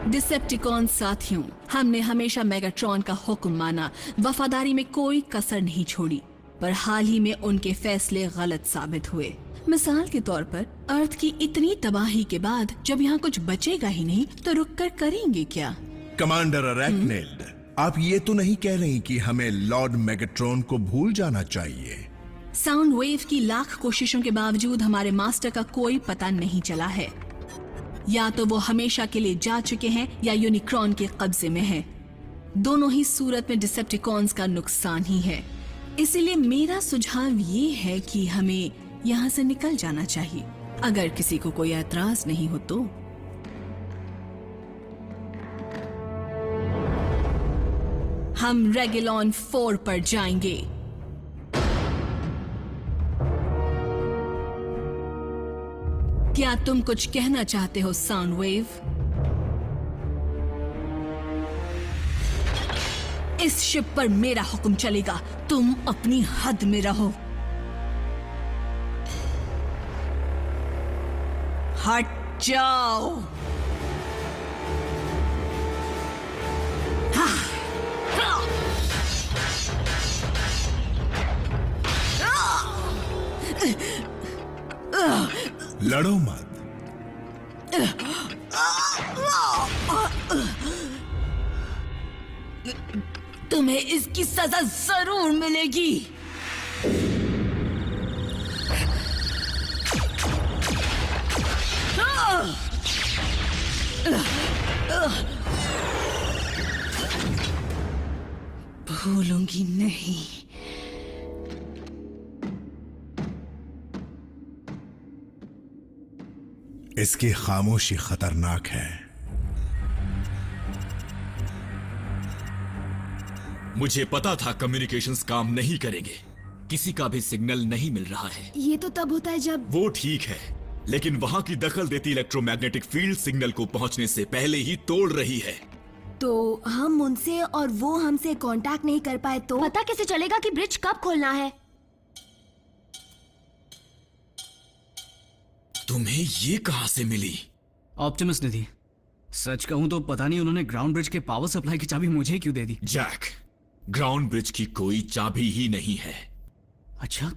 Decepticon साथियों, हमने हमेशा मेगाट्रॉन का हुक्म माना, वफादारी में कोई कसर नहीं छोड़ी, पर हाल ही में उनके फैसले गलत साबित हुए। मिसाल के तौर पर अर्थ की इतनी तबाही के बाद जब यहाँ कुछ बचेगा ही नहीं तो रुककर करेंगे क्या? कमांडर अरैक्निड, आप ये तो नहीं कह रही कि हमें लॉर्ड मेगाट्रॉन को भूल जाना चाहिए? साउंड वेव की लाख कोशिशों के बावजूद हमारे मास्टर का कोई पता नहीं चला है। या तो वो हमेशा के लिए जा चुके हैं या यूनिक्रॉन के कब्जे में है। दोनों ही सूरत में डिसेप्टिकॉन्स का नुकसान ही है। इसीलिए मेरा सुझाव ये है कि हमें यहाँ से निकल जाना चाहिए, अगर किसी को कोई ऐतराज नहीं हो तो। हम रेगिलॉन 4 पर जाएंगे। क्या तुम कुछ कहना चाहते हो साउंड वेव? इस शिप पर मेरा हुक्म चलेगा, तुम अपनी हद में रहो। हट जाओ। लड़ो मत। तुम्हें इसकी सजा जरूर मिलेगी। भूलूंगी नहीं। इसकी खामोशी खतरनाक है। मुझे पता था कम्युनिकेशंस काम नहीं करेंगे। किसी का भी सिग्नल नहीं मिल रहा है। ये तो तब होता है जब... वो ठीक है, लेकिन वहां की दखल देती इलेक्ट्रोमैग्नेटिक फील्ड सिग्नल को पहुंचने से पहले ही तोड़ रही है। तो हम उनसे और वो हमसे कांटेक्ट नहीं कर पाए तो पता कैसे चलेगा कि ब्रिज कब खोलना है? तुम्हें ये कहां से मिली? ऑप्टिमस ने दी। सच कहूं तो पता नहीं उन्होंने ग्राउंड ब्रिज के पावर सप्लाई की चाबी मुझे क्यों दे दी। जैक, ग्राउंड ब्रिज की कोई चाबी ही नहीं है। अच्छा,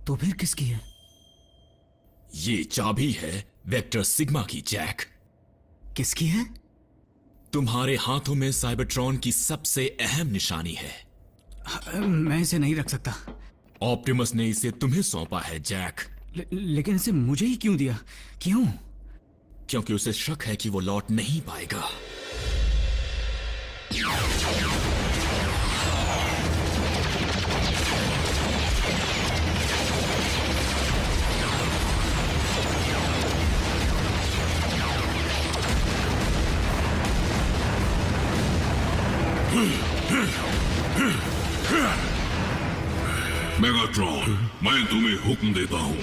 तो फिर किसकी है? ये चाबी है वेक्टर सिग्मा की। जैक, किसकी है? तुम्हारे हाथों में साइबरट्रॉन की सबसे अहम निशानी है। मैं इसे नहीं रख सकता। ऑप्टिमस ने इसे तुम्हें सौंपा है जैक। लेकिन इसे मुझे ही क्यों दिया? क्यों? क्योंकि उसे शक है कि वो लौट नहीं पाएगा। मेगाट्रॉन, मैं तुम्हें हुक्म देता हूं,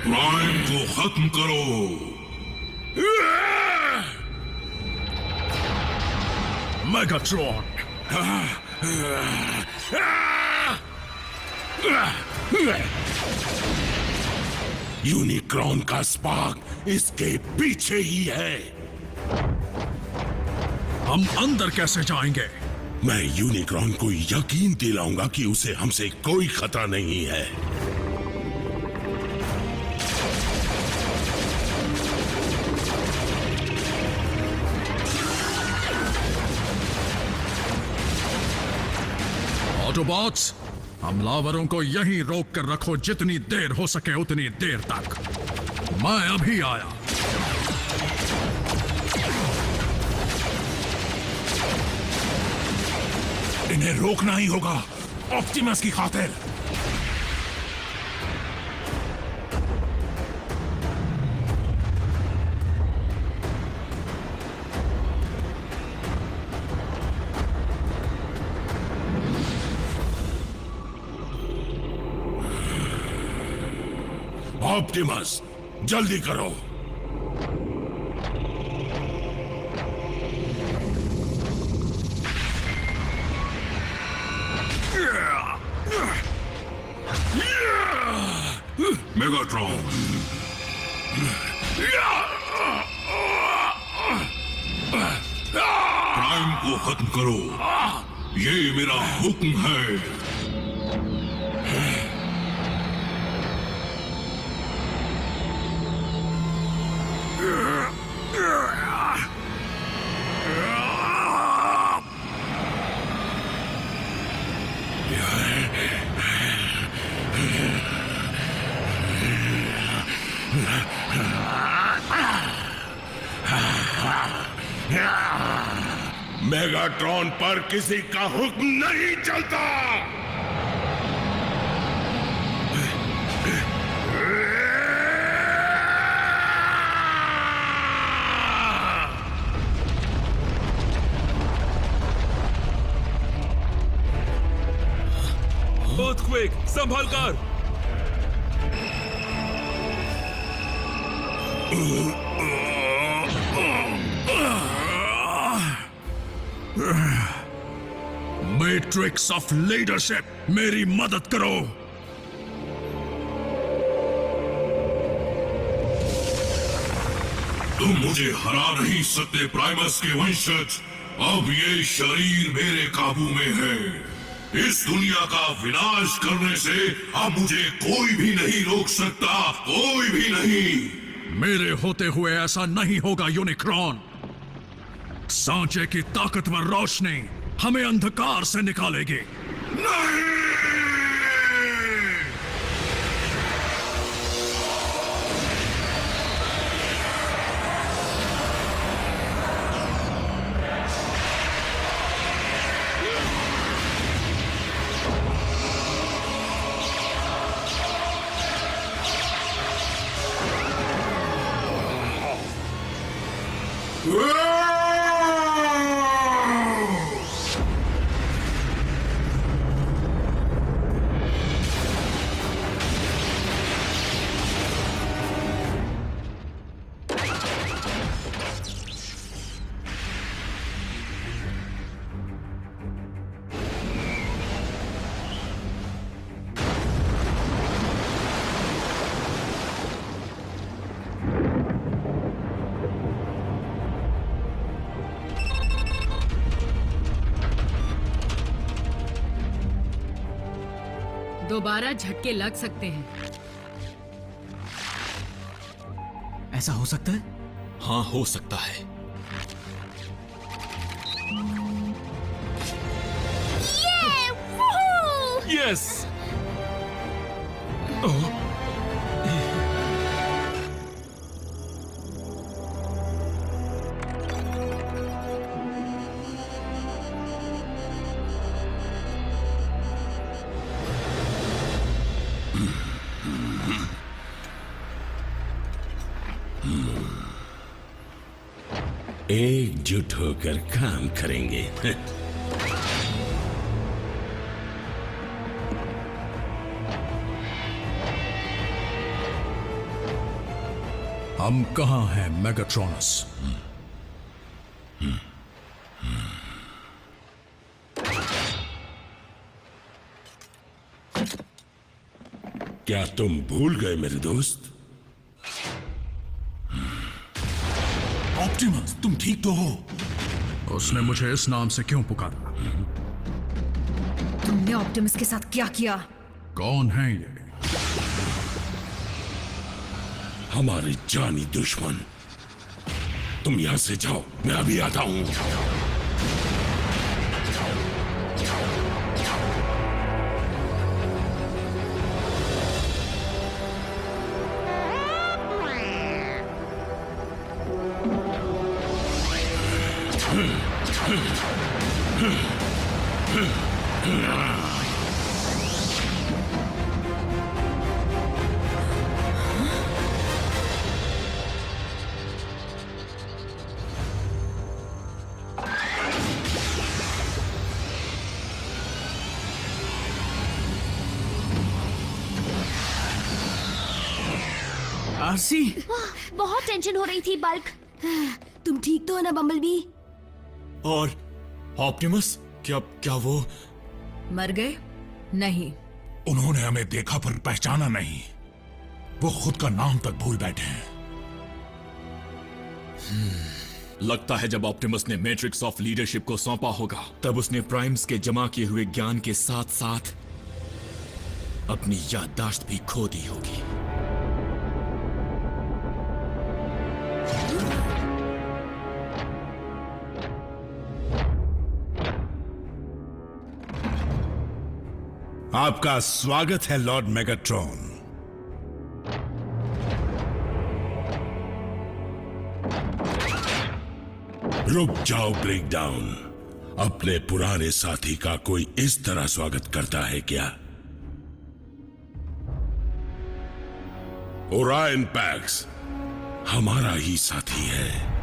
प्राइम को खत्म करो। मेगाट्रॉन, यूनिक्रॉन का स्पार्क इसके पीछे ही है। हम अंदर कैसे जाएंगे? मैं यूनिक्रॉन को यकीन दिलाऊंगा कि उसे हमसे कोई खतरा नहीं है। ऑटोबॉट्स, हमलावरों को यहीं रोक कर रखो, जितनी देर हो सके उतनी देर तक। मैं अभी आया। इन्हें रोकना ही होगा, ऑप्टिमस की खातिर। ऑप्टिमस, जल्दी करो। मेगाट्रॉन, प्राइम को खत्म करो, ये मेरा हुक्म है। मेगाट्रॉन पर किसी का हुक्म नहीं चलता। अर्थक्वेक, संभल कर। मैट्रिक्स ऑफ लीडरशिप, मेरी मदद करो। तुम मुझे हरा नहीं सकते प्राइमस के वंशज। अब ये शरीर मेरे काबू में है। इस दुनिया का विनाश करने से अब मुझे कोई भी नहीं रोक सकता, कोई भी नहीं। मेरे होते हुए ऐसा नहीं होगा यूनिक्रॉन। सांचे की ताकतवर रोशनी हमें अंधकार से निकालेगी। नहीं! दोबारा झटके लग सकते हैं। ऐसा हो सकता है? हाँ, हो सकता है। यस। एकजुट होकर काम करेंगे। हम कहां हैं मेगाट्रॉनस? क्या तुम भूल गए मेरे दोस्त? ऑप्टिमस, तुम ठीक तो हो? उसने मुझे इस नाम से क्यों पुकारा? तुमने ऑप्टिमस के साथ क्या किया? कौन है ये? हमारे जानी दुश्मन। तुम यहां से जाओ, मैं अभी आता हूं। आरसी, बहुत टेंशन हो रही थी बल्क। तुम ठीक तो हो ना बम्बलबी? और ऑप्टिमस, क्या वो मर गए? नहीं। उन्होंने हमें देखा पर पहचाना नहीं। वो खुद का नाम तक भूल बैठे हैं। लगता है जब ऑप्टिमस ने मैट्रिक्स ऑफ लीडरशिप को सौंपा होगा तब उसने प्राइम्स के जमा किए हुए ज्ञान के साथ साथ अपनी याददाश्त भी खो दी होगी। आपका स्वागत है लॉर्ड मेगाट्रॉन। रुक जाओ ब्रेकडाउन। अपने पुराने साथी का कोई इस तरह स्वागत करता है क्या? ओरायन पैक्स हमारा ही साथी है।